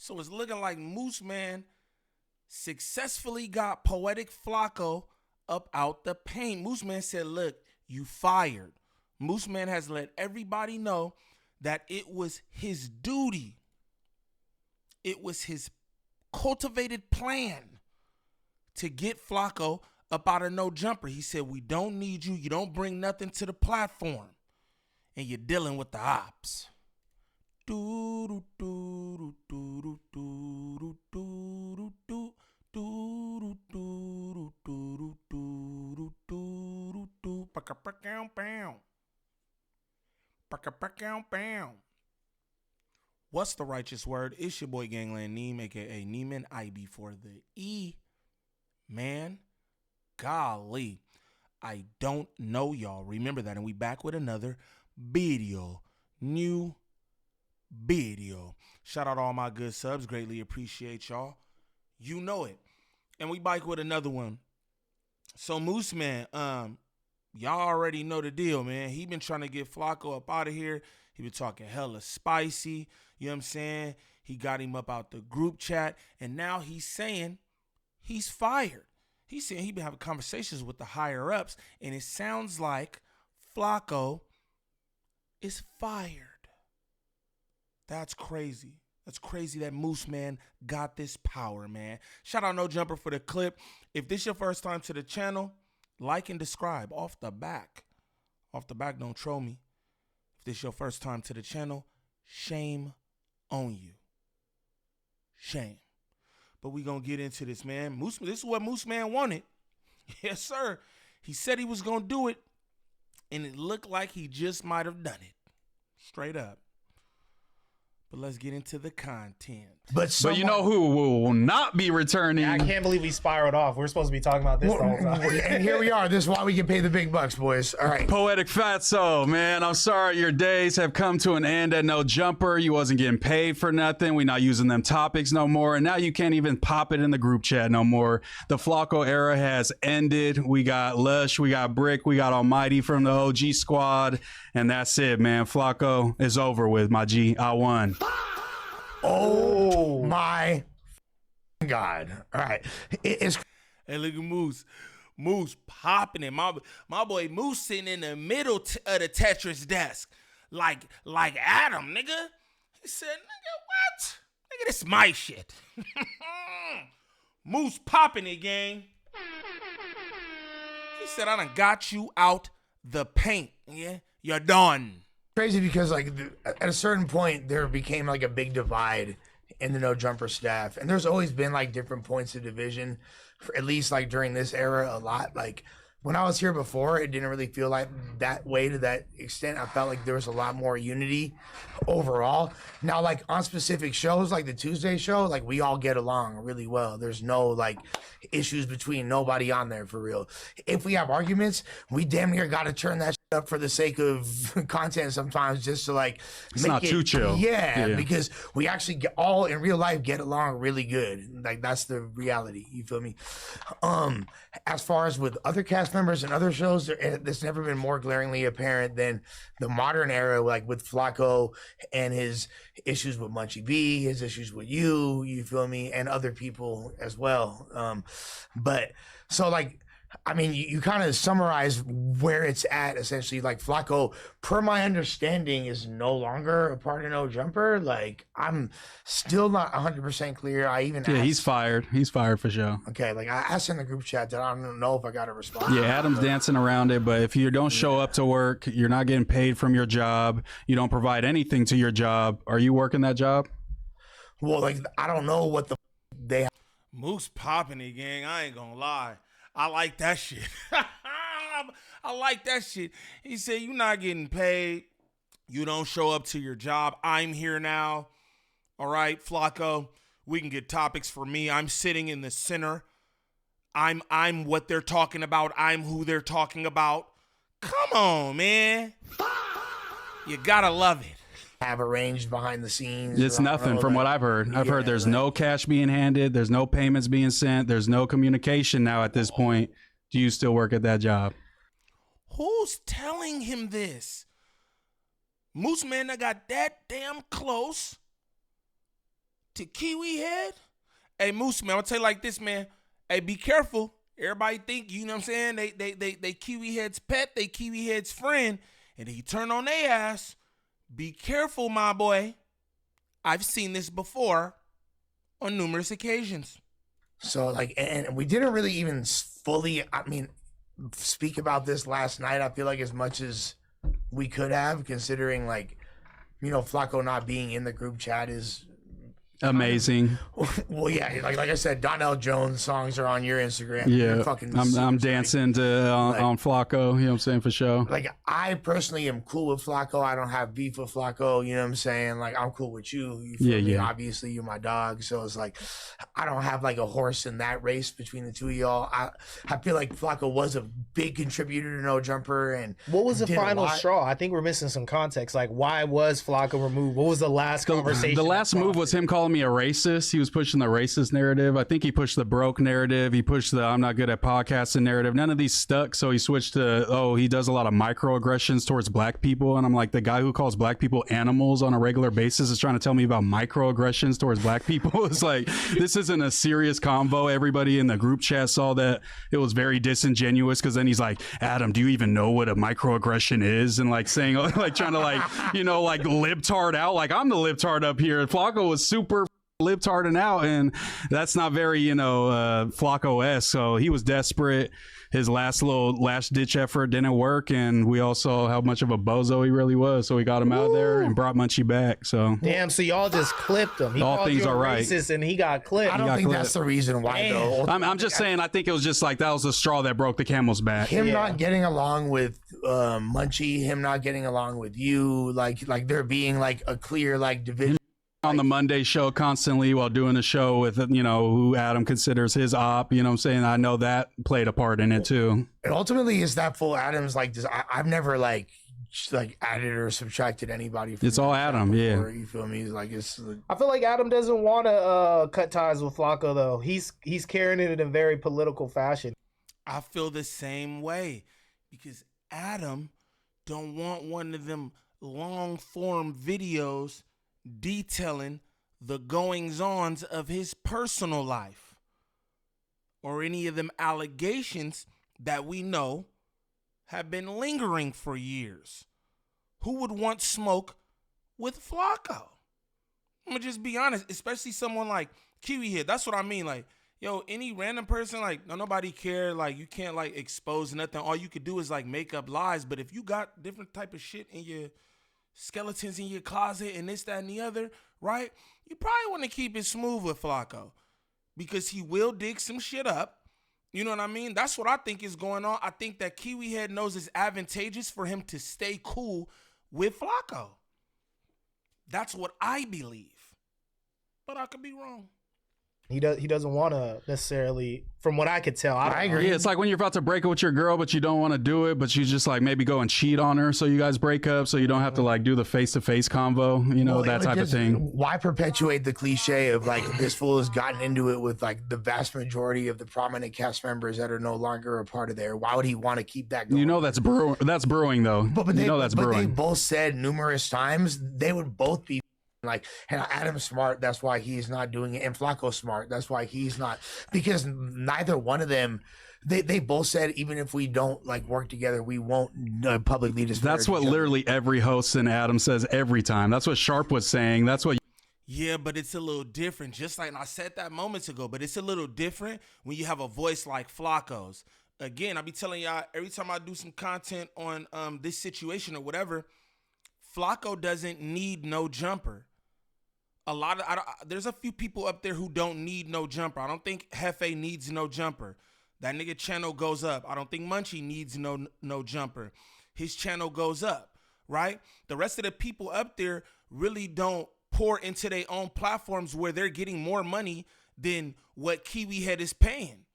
So it's looking like Moose Man successfully got Poetik Flakko up out the paint. Moose Man said, look, you fired. Moose Man has let everybody know that it was his duty. It was his cultivated plan to get Flaco up out of no jumper. He said, we don't need you. You don't bring nothing to the platform. And you're dealing with the ops. What's the righteous word? It's your boy Gangland Neem, aka Neiman, I before the E. Man, golly, I don't know y'all. Remember that, and we back with another video. New video. Shout out all my good subs. Greatly appreciate y'all. You know it. And we back with another one. So Moose Man, y'all already know the deal, man. He been trying to get Flaco up out of here. He been talking hella spicy. You know what I'm saying? He got him up out the group chat. And now he's saying he's fired. He's saying he been having conversations with the higher ups. And it sounds like Flaco is fired. That's crazy. That's crazy that Moose Man got this power, man. Shout out No Jumper for the clip. If this your first time to the channel, like and subscribe off the back. Off the back, don't troll me. If this your first time to the channel, shame on you. Shame. But we gonna get into this, man. This is what Moose Man wanted. Yes, sir. He said he was gonna do it, and it looked like he just might have done it. Straight up. But let's get into the content. But you know who will not be returning? I can't believe we spiraled off. We're supposed to be talking about this the whole time. And here we are. This is why we can pay the big bucks, boys. All right. Poetik Flakko, man. I'm sorry your days have come to an end at No Jumper. You wasn't getting paid for nothing. We not using them topics no more. And now you can't even pop it in the group chat no more. The Flaco era has ended. We got Lush, we got Brick, we got Almighty from the OG squad. And that's it, man. Flaco is over with, my G. I won. Oh my God. All right. It's Hey, look at Moose. Moose popping it. My boy Moose sitting in the middle of the Tetris desk. Like Adam, nigga. He said, nigga, what? Nigga, this is my shit. Moose popping it, gang. He said, I done got you out the paint. Yeah, you're done. crazy because like at a certain point there became like a big divide in the No Jumper staff, and there's always been like different points of division, for at least like during this era a lot. Like when I was here before, it didn't really feel like that way to that extent. I felt like there was a lot more unity overall. Now, like on specific shows, like the Tuesday show, like we all get along really well. There's no like issues between nobody on there for real. If we have arguments, we damn near got to turn that shit up for the sake of content sometimes, just to like it's not too chill. Yeah, because we actually get all in real life get along really good. Like that's the reality. You feel me? As far as with other cast members and other shows, there's never been more glaringly apparent than the modern era, like with Flaco and his issues with Munchie B, his issues with you feel me, and other people as well. But so like, I mean, you kind of summarize where it's at essentially. Like Flaco, per my understanding, is no longer a part of No Jumper. Like I'm still not 100% clear. I even asked, he's fired. He's fired for sure. Okay, like I asked in the group chat that I don't know if I got a response. Yeah, Adam's dancing around it, but if you don't show up to work, you're not getting paid from your job. You don't provide anything to your job. Are you working that job? Well, like I don't know what the they. Moose popping it, gang. I ain't gonna lie. I like that shit. I like that shit. He said, you're not getting paid. You don't show up to your job. I'm here now. All right, Flaco, we can get topics for me. I'm sitting in the center. I'm what they're talking about. I'm who they're talking about. Come on, man. You gotta love it. Have arranged behind the scenes. It's nothing from what I've heard. I've heard there's no cash being handed. There's no payments being sent. There's no communication now at this point. Do you still work at that job? Who's telling him this? Moose Man that got that damn close to Kiwi Head. Hey, Moose, man, I'm gonna tell you like this, man. Hey, be careful. Everybody think, you know what I'm saying? They Kiwi Head's pet, they Kiwi Head's friend, and then you turn on their ass. Be careful, my boy. I've seen this before on numerous occasions. So, like, and we didn't really even fully, speak about this last night. I feel like as much as we could have, considering, like, Flaco not being in the group chat is amazing. Well, yeah, like I said, Donnell Jones songs are on your Instagram. Yeah, fucking I'm dancing on Flaco. You know what I'm saying, for sure. Like, I personally am cool with Flaco. I don't have beef with Flaco. You know what I'm saying? Like, I'm cool with you. You feel me? Yeah. Obviously, you're my dog. So it's like, I don't have like a horse in that race between the two of y'all. I feel like Flaco was a big contributor to No Jumper. And what was the did a final lot. straw? I think we're missing some context. Like, why was Flaco removed? What was the last conversation? The last move was him calling me a racist. He was pushing the racist narrative. I think he pushed the broke narrative. He pushed the I'm not good at podcasting narrative. None of these stuck. So he switched to, he does a lot of microaggressions towards black people. And I'm like, the guy who calls black people animals on a regular basis is trying to tell me about microaggressions towards black people. It's like, this isn't a serious convo. Everybody in the group chat saw that it was very disingenuous, because then he's like, Adam, do you even know what a microaggression is? And like saying, like trying to like libtard out. Like, I'm the libtard up here. And Flaco was super libtarding out, and that's not very Flaco-esque. So he was desperate. His last ditch effort didn't work, and we all saw how much of a bozo he really was. So we got him out of there and brought Munchie back. So damn, so y'all just clipped him. He all called things you a are right, racist, and he got clipped. I don't think that's the reason why, though. I'm just saying, I think it was just like that was the straw that broke the camel's back. Him not getting along with Munchie, him not getting along with you, like there being like a clear like division. On the Monday show constantly while doing a show with, who Adam considers his op, you know what I'm saying? I know that played a part in it too. And ultimately, is that full Adam's like this? I've never like added or subtracted anybody. It's all Adam, before, yeah. You feel me? I feel like Adam doesn't want to cut ties with Flaco, though. He's carrying it in a very political fashion. I feel the same way, because Adam don't want one of them long form videos detailing the goings-ons of his personal life, or any of them allegations that we know have been lingering for years. Who would want smoke with Flaco? I'm gonna just be honest, especially someone like Kiwi Head. That's what I mean. Like, yo, any random person, like, nobody care. Like, you can't like expose nothing. All you could do is like make up lies. But if you got different type of shit in your skeletons in your closet and this, that, and the other, right? You probably want to keep it smooth with Flaco, because he will dig some shit up. You know what I mean? That's what I think is going on. I think that Kiwi Head knows it's advantageous for him to stay cool with Flaco. That's what I believe. But I could be wrong. He doesn't want to necessarily, from what I could tell. I agree. Yeah, it's like when you're about to break up with your girl, but you don't want to do it, but you just like maybe go and cheat on her, so you guys break up, so you don't have to like do the face-to-face convo, that type of thing. Why perpetuate the cliche of like this fool has gotten into it with like the vast majority of the prominent cast members that are no longer a part of there? Why would he want to keep that going? That's brewing though. But they both said numerous times they would both be like, and Adam's smart, that's why he's not doing it, and Flaco's smart, that's why he's not, because neither one of them, they both said, even if we don't like work together, we won't publicly disparage. That's what literally every host in Adam says every time. That's what Sharp was saying. That's what. Yeah, but it's a little different. Just like, and I said that moments ago, but it's a little different when you have a voice like Flaco's. Again, I be telling y'all every time I do some content on this situation or whatever, Flaco doesn't need No Jumper. There's a few people up there who don't need No Jumper. I don't think Hefe needs No Jumper. That nigga channel goes up. I don't think Munchie needs no Jumper. His channel goes up, right? The rest of the people up there really don't pour into their own platforms where they're getting more money than what Kiwi Head is paying.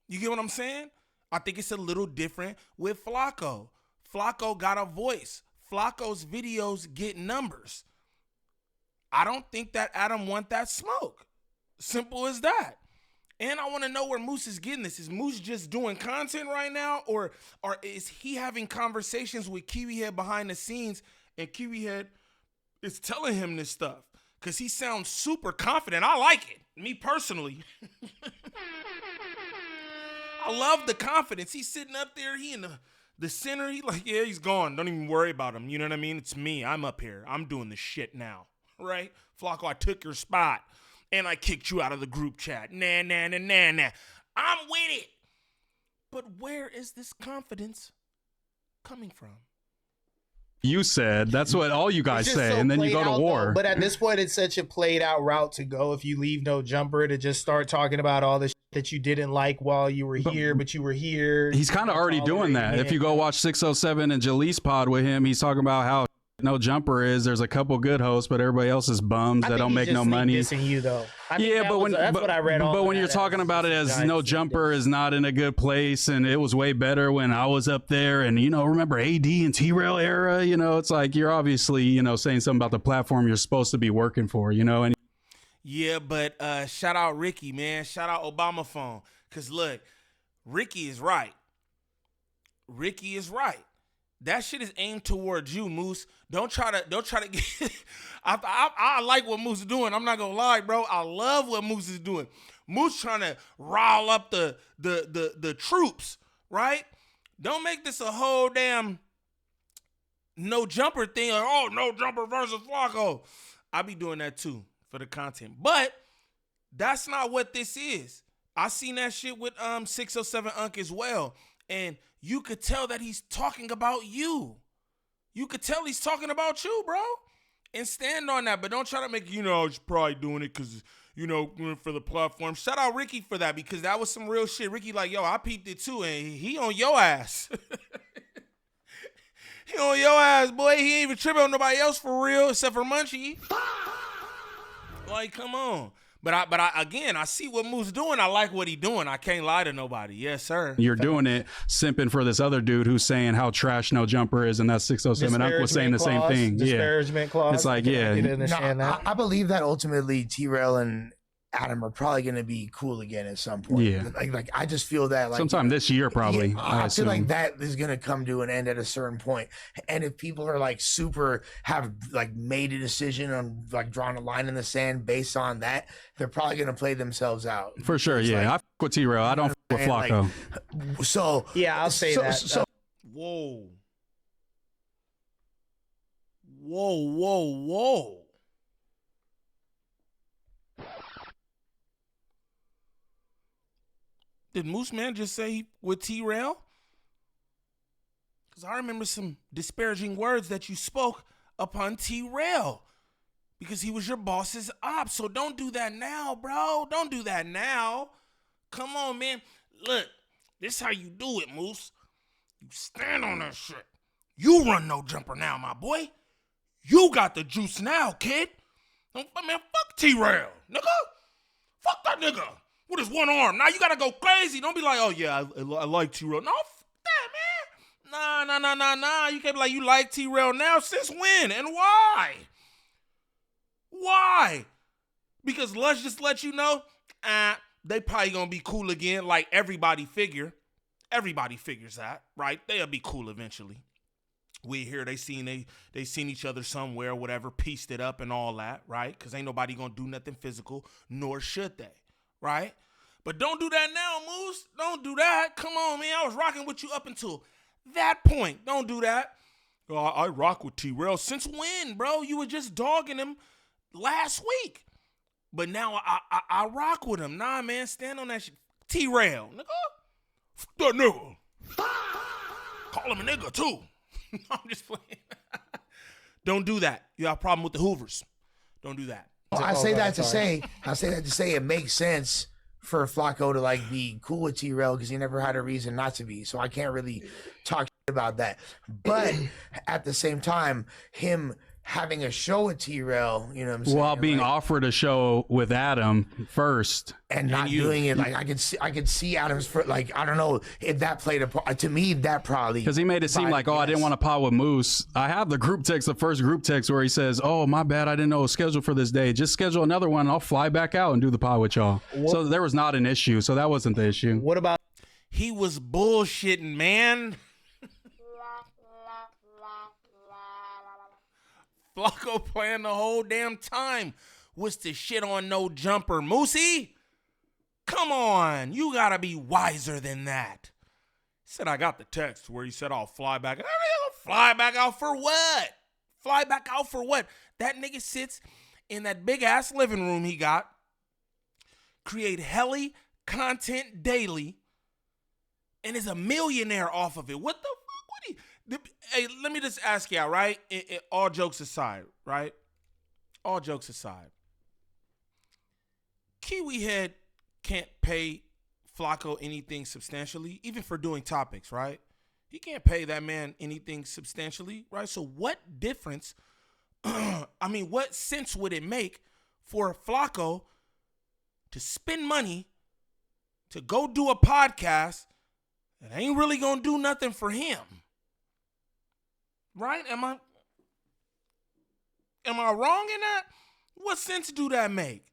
You get what I'm saying? I think it's a little different with Flaco. Flaco got a voice. Flaco's videos get numbers. I don't think that Adam want that smoke. Simple as that. And I want to know where Moose is getting this. Is Moose just doing content right now, or is he having conversations with Kiwi Head behind the scenes, and Kiwi Head is telling him this stuff? because he sounds super confident. I like it, me personally. I love the confidence. He's sitting up there. He in the center. He like, yeah, he's gone. Don't even worry about him. You know what I mean? It's me. I'm up here. I'm doing the shit now, right? Flaco, I took your spot, and I kicked you out of the group chat. Nah. I'm with it. But where is this confidence coming from? You said that's what all you guys say, and then you go to war. Though. But at this point, it's such a played out route to go. If you leave No Jumper to just start talking about all the shit that you didn't like while you were here, but you were here. He's kind of already doing that. If you go watch 607 and Jaleese pod with him, he's talking about how No Jumper is. There's a couple good hosts, but everybody else is bums that don't make no money. Dissing you though. Yeah, but when you're talking about it as No Jumper is not in a good place, and it was way better when I was up there, and remember AD and T-Rail era, it's like you're obviously saying something about the platform you're supposed to be working for, and yeah, but shout out Ricky, man. Shout out Obama phone, cause look, Ricky is right. That shit is aimed towards you, Moose. Don't try to get. I like what Moose is doing. I'm not gonna lie, bro. I love what Moose is doing. Moose trying to rile up the troops, right? Don't make this a whole damn No Jumper thing. Like, oh, No Jumper versus Flaco. I be doing that too for the content, but that's not what this is. I seen that shit with 607 Unk as well, and you could tell that he's talking about you. You could tell he's talking about you, bro. And stand on that. But don't try to make, he's probably doing it because, for the platform. Shout out Ricky for that, because that was some real shit. Ricky like, yo, I peeped it too, and he on your ass. He on your ass, boy. He ain't even tripping on nobody else for real except for Munchie. Like, come on. But I see what Moose doing. I like what he doing. I can't lie to nobody. Yes, sir. You're doing it simping for this other dude who's saying how trash No Jumper is, and that's 607. I was saying the same thing. Disparagement clause. It's like, yeah. I believe that ultimately T-Rail and Adam are probably going to be cool again at some point. Yeah. Like I just feel that sometime this year, probably. I feel like that is going to come to an end at a certain point. And if people are like have made a decision on drawing a line in the sand based on that, they're probably going to play themselves out. For sure. Yeah. I fuck with T-Rail. I don't fuck with Flaco. Yeah, I'll say that. So, Whoa. Did Moose Man just say with T-Rail? Because I remember some disparaging words that you spoke upon T-Rail, because he was your boss's op. So don't do that now, bro. Don't do that now. Come on, man. Look, this is how you do it, Moose. You stand on that shit. You run No Jumper now, my boy. You got the juice now, kid. Man, fuck T-Rail, nigga. Fuck that nigga with his one arm. Now you gotta go crazy. Don't be like, oh yeah, I like T-Rail. No, fuck that, man. Nah. You can't be like, you like T-Rail now? Since when? And why? Why? Because let's just let you know, they probably gonna be cool again, like everybody figures that, right? They'll be cool eventually. We hear they seen each other somewhere, whatever, pieced it up and all that, right? Because ain't nobody gonna do nothing physical, nor should they. Right? But don't do that now, Moose. Don't do that. Come on, man. I was rocking with you up until that point. Don't do that. Oh, I rock with T-Rail. Since when, bro? You were just dogging him last week. But now I rock with him. Nah, man. Stand on that shit. T-Rail, nigga. Fuck that nigga. Call him a nigga, too. I'm just playing. Don't do that. You have a problem with the Hoovers. Don't do that. I say that to say it makes sense for Flaco to be cool with T-Rail because he never had a reason not to be. So I can't really talk about that. But at the same time, him having a show with T-Rail, you know what I'm saying? While being offered a show with Adam first. And not doing it, I could see Adam's I don't know if that played a part. To me, that probably, because he made it seem like, I didn't want to pod with Moose. I have the first group text where he says, oh, my bad, I didn't know it was scheduled for this day. Just schedule another one. I'll fly back out and do the pod with y'all. So there was not an issue. So that wasn't the issue. What about? He was bullshitting, man. Flaco plan the whole damn time was to shit on No Jumper. Moosey, come on. You got to be wiser than that. He said, I got the text where he said, I'll fly back. I mean, fly back out for what? Fly back out for what? That nigga sits in that big-ass living room he got, create helly content daily, and is a millionaire off of it. What the fuck? Hey, let me just ask y'all, right? All jokes aside, right? All jokes aside. Kiwi Head can't pay Flaco anything substantially, even for doing topics, right? He can't pay that man anything substantially, right? So what difference, what sense would it make for Flaco to spend money to go do a podcast that ain't really gonna do nothing for him? Right? Am I wrong in that? What sense do that make?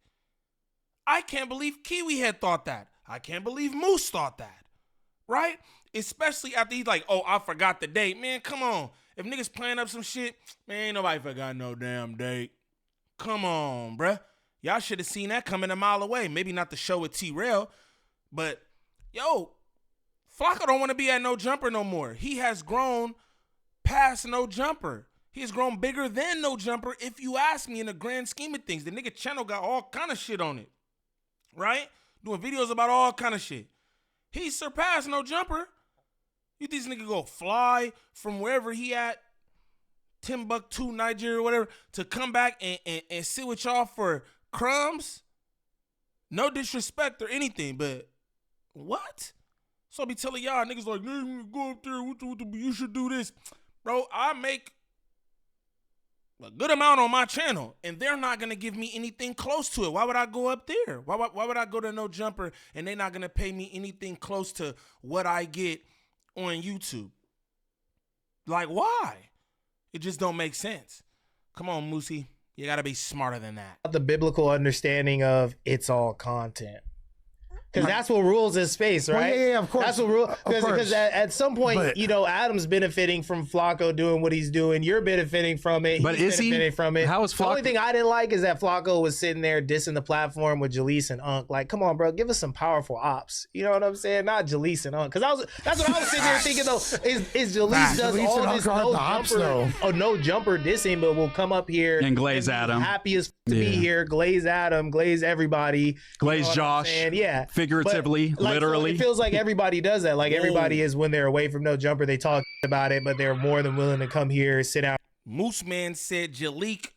I can't believe Kiwi Head thought that. I can't believe Moose thought that. Right? Especially after he's like, oh, I forgot the date. Man, come on. If niggas playing up some shit, man, ain't nobody forgot no damn date. Come on, bruh. Y'all should have seen that coming a mile away. Maybe not the show with T-Rail, but, yo, Flaco don't want to be at No Jumper no more. He has grown past No Jumper. He has grown bigger than No Jumper, if you ask me, in the grand scheme of things. The nigga channel got all kind of shit on it, right? Doing videos about all kind of shit. He surpassed No Jumper. You think this nigga go fly from wherever he at, Timbuktu, Nigeria, whatever, to come back and sit with y'all for crumbs? No disrespect or anything, but what? So I be telling y'all, niggas like, go up there, you should do this. Bro, I make a good amount on my channel, and they're not going to give me anything close to it. Why would I go up there? Why would I go to No Jumper and they're not going to pay me anything close to what I get on YouTube? Like, why? It just don't make sense. Come on, Moosey. You got to be smarter than that. The biblical understanding of it's all content. Because that's what rules his space, right? Well, yeah, of course. That's what rules. Because at some point, Adam's benefiting from Flaco doing what he's doing. You're benefiting from it. But He's is he? benefiting from it. How is The only Flaco? thing I didn't like is that Flaco was sitting there dissing the platform with Jaleese and Unk. Like, come on, bro, give us some powerful ops. You know what I'm saying? Not Jaleese and Unk. Because that's what I was sitting there thinking, though. Is Jaleese does Jaleese all and this Unk aren't the ops, though. No jumper dissing, but will come up here And glaze be Adam. happy as to be here, glaze Adam, glaze everybody, Glaze what I'm Josh. saying? Yeah, Figuratively, But, like, literally. so it feels like everybody does that. Like everybody is, when they're away from No Jumper, they talk about it, but they're more than willing to come here, sit down. Moose Man said Jalik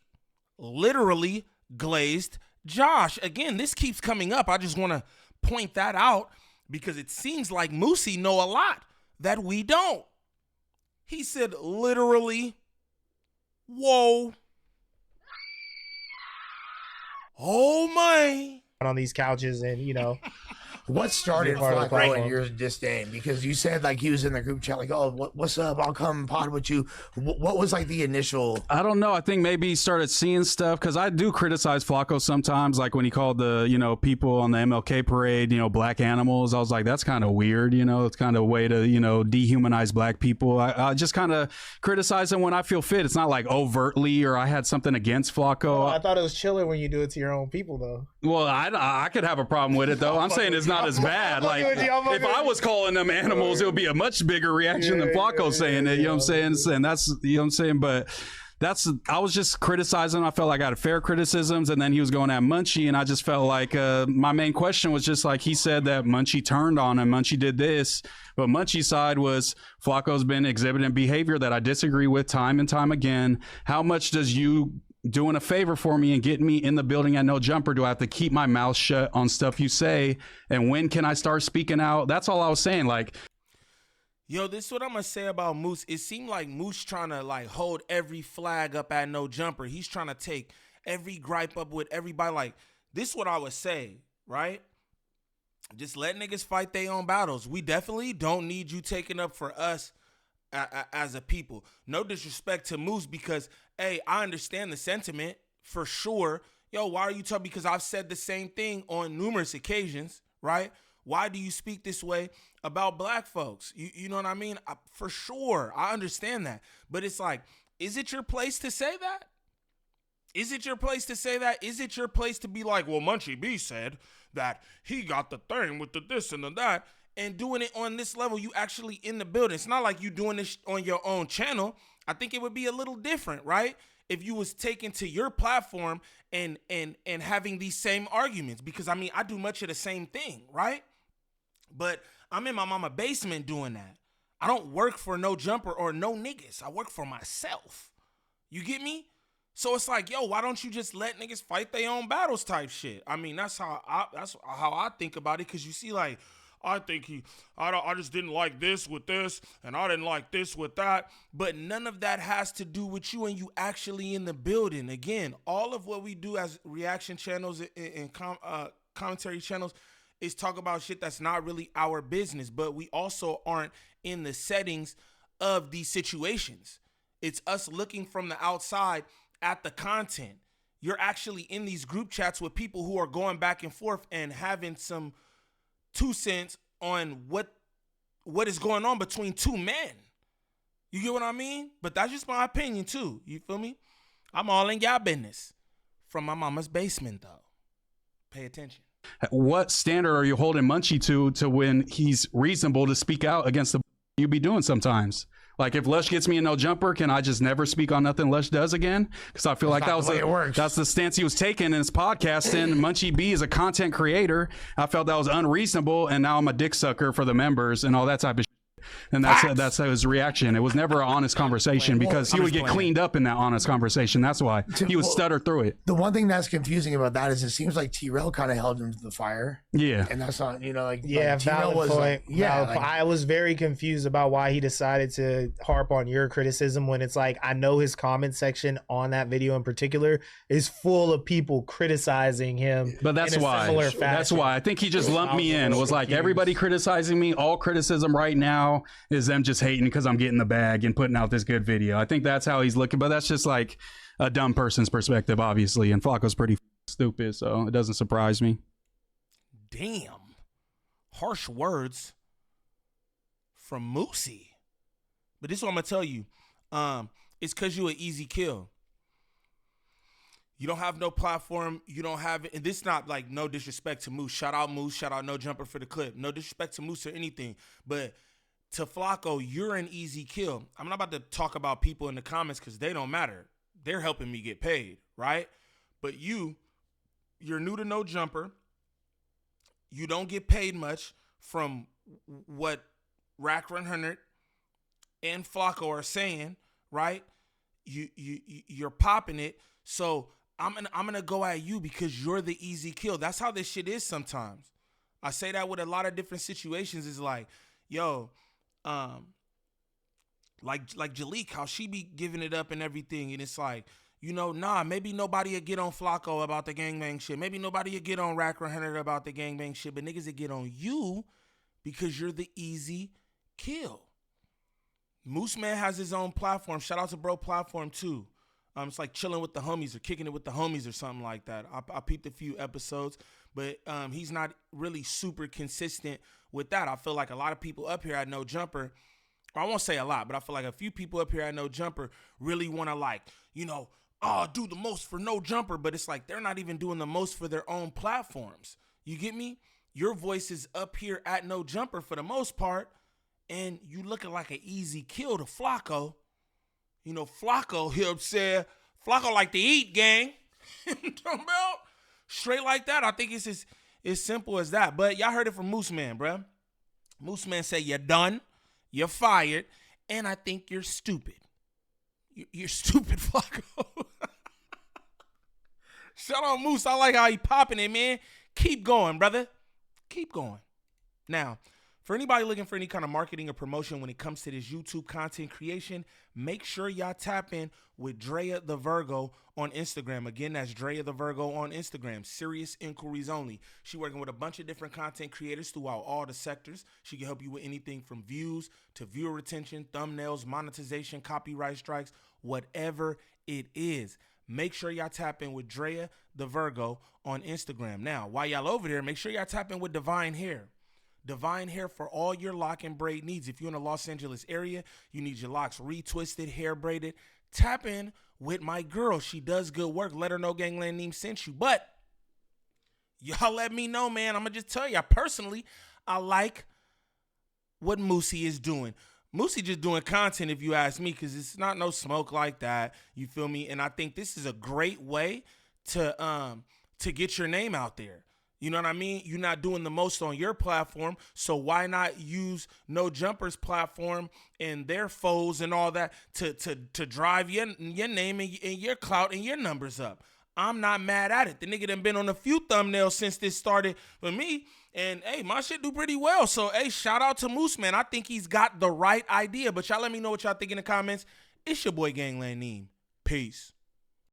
literally glazed Josh. Again, this keeps coming up. I just want to point that out because it seems like Moosey know a lot that we don't. He said literally, whoa. Oh my. On these couches, and What started Part of the Flaco in platform. your disdain? Because you said like he was in the group chat, like, "Oh, what's up? I'll come pod with you." What was like the initial? I don't know. I think maybe he started seeing stuff because I do criticize Flaco sometimes. Like when he called the people on the MLK parade, black animals. I was like, that's kind of weird. It's kind of a way to dehumanize black people. I just kind of criticize him when I feel fit. It's not like overtly or I had something against Flaco. I thought it was chilling when you do it to your own people, though. Well, I could have a problem with it though. I'm saying it's not as bad. Like with you. I'm fucking if I was calling them animals, it would be a much bigger reaction than Flaco saying it. You know what I'm saying? And that's what I'm saying. But I was just criticizing. I felt like I got fair criticisms, and then he was going at Munchie, and I just felt like my main question was just like he said that Munchie turned on him, Munchie did this, but Munchie's side was Flaco's been exhibiting behavior that I disagree with time and time again. How much does you doing a favor for me and getting me in the building at No Jumper do I have to keep my mouth shut on stuff you say? And when can I start speaking out? That's all I was saying. Like, Yo, this is what I'm going to say about Moose. It seemed like Moose trying to like hold every flag up at No Jumper. He's trying to take every gripe up with everybody. Like, this is what I would say, right? Just let niggas fight their own battles. We definitely don't need you taking up for us as a people. No disrespect to Moose because, hey, I understand the sentiment for sure. Yo, why are you talking? Because I've said the same thing on numerous occasions, right? Why do you speak this way about black folks? You know what I mean? For sure. I understand that. But it's like, is it your place to say that? Is it your place to say that? Is it your place to be like, well, Munchie B said that he got the thing with the this and the that, and doing it on this level, you actually in the building. It's not like you doing this on your own channel. I think it would be a little different, right? If you was taken to your platform and having these same arguments, because I mean, I do much of the same thing, right? But I'm in my mama basement doing that. I don't work for no jumper or no niggas. I work for myself. You get me? So it's like, yo, why don't you just let niggas fight their own battles type shit? I mean, that's how I think about it. Cause you see, like, I just didn't like this with this, and I didn't like this with that. But none of that has to do with you and you actually in the building. Again, all of what we do as reaction channels and commentary channels is talk about shit that's not really our business. But we also aren't in the settings of these situations. It's us looking from the outside at the content. You're actually in these group chats with people who are going back and forth and having some 2 cents on what is going on between two men. You get what I mean? But that's just my opinion too. You feel me? I'm all in y'all business. From my mama's basement though. Pay attention. What standard are you holding Munchie to when he's reasonable to speak out against the you be doing sometimes? Like if Lush gets me in no jumper, can I just never speak on nothing Lush does again? Because I feel like that's the stance he was taking in his podcasting. Munchie B is a content creator. I felt that was unreasonable, and now I'm a dick sucker for the members and all that type of shit. And that's his reaction. It was never an honest conversation because he would get cleaned up in that honest conversation. That's why he would stutter through it. The one thing that's confusing about that is it seems like T-Rail kind of held him to the fire. Yeah. And that's not, like valid was point. Like, I was very confused about why he decided to harp on your criticism when it's like, I know his comment section on that video in particular is full of people criticizing him. But that's why. That's why. I think he just lumped me in. It was like everybody criticizing me. All criticism right now is them just hating because I'm getting the bag and putting out this good video. I think that's how he's looking, but that's just like a dumb person's perspective, obviously. And Flaco's pretty stupid, so it doesn't surprise me. Damn. Harsh words from Moosey. But this is what I'm going to tell you. It's because you an easy kill. You don't have no platform. You don't have it. And this is not like no disrespect to Moose. Shout out Moose. Shout out No Jumper for the clip. No disrespect to Moose or anything. But to Flaco, you're an easy kill. I'm not about to talk about people in the comments because they don't matter. They're helping me get paid, right? But you're new to No Jumper. You don't get paid much from what Rack 100 and Flaco are saying, right? You're popping it. So I'm gonna go at you because you're the easy kill. That's how this shit is sometimes. I say that with a lot of different situations. Is like, yo, like Jalik, how she be giving it up and everything, and it's like, maybe nobody will get on Flaco about the gangbang shit. Maybe nobody will get on Rack 100 about the gangbang shit, but niggas will get on you because you're the easy kill. Moose Man has his own platform. Shout out to Bro Platform too. It's like chilling with the homies or kicking it with the homies or something like that. I peeped a few episodes, but he's not really super consistent with that. I feel like a lot of people up here at No Jumper, or I won't say a lot, but I feel like a few people up here at No Jumper really want to do the most for No Jumper, but it's like they're not even doing the most for their own platforms. You get me? Your voice is up here at No Jumper for the most part, and you looking like an easy kill to Flaco. Flaco, he upset. Flaco like to eat, gang. Straight like that. I think it's as simple as that. But y'all heard it from Moose Man, bruh. Moose Man say you're done, you're fired, and I think you're stupid. You're stupid, Flaco. Shout out Moose. I like how he popping it, man. Keep going, brother. Keep going. Now, for anybody looking for any kind of marketing or promotion when it comes to this YouTube content creation, make sure y'all tap in with Drea the Virgo on Instagram. Again, that's Drea the Virgo on Instagram. Serious inquiries only. She working with a bunch of different content creators throughout all the sectors. She can help you with anything from views to viewer retention, thumbnails, monetization, copyright strikes, whatever it is. Make sure y'all tap in with Drea the Virgo on Instagram. Now, while y'all over there, make sure y'all tap in with Divine Hair. Divine Hair for all your lock and braid needs. If you're in the Los Angeles area, you need your locks retwisted, hair braided, tap in with my girl. She does good work. Let her know Gangland Neem sent you. But y'all let me know, man. I'm going to just tell you, personally, I like what Moosey is doing. Moosey just doing content, if you ask me, because it's not no smoke like that. You feel me? And I think this is a great way to get your name out there. You know what I mean? You're not doing the most on your platform, so why not use No Jumper's platform and their foes and all that to drive your name and your clout and your numbers up? I'm not mad at it. The nigga done been on a few thumbnails since this started with me, and hey, my shit do pretty well. So hey, shout out to Moose, man. I think he's got the right idea. But y'all let me know what y'all think in the comments. It's your boy Gangland Neem. Peace.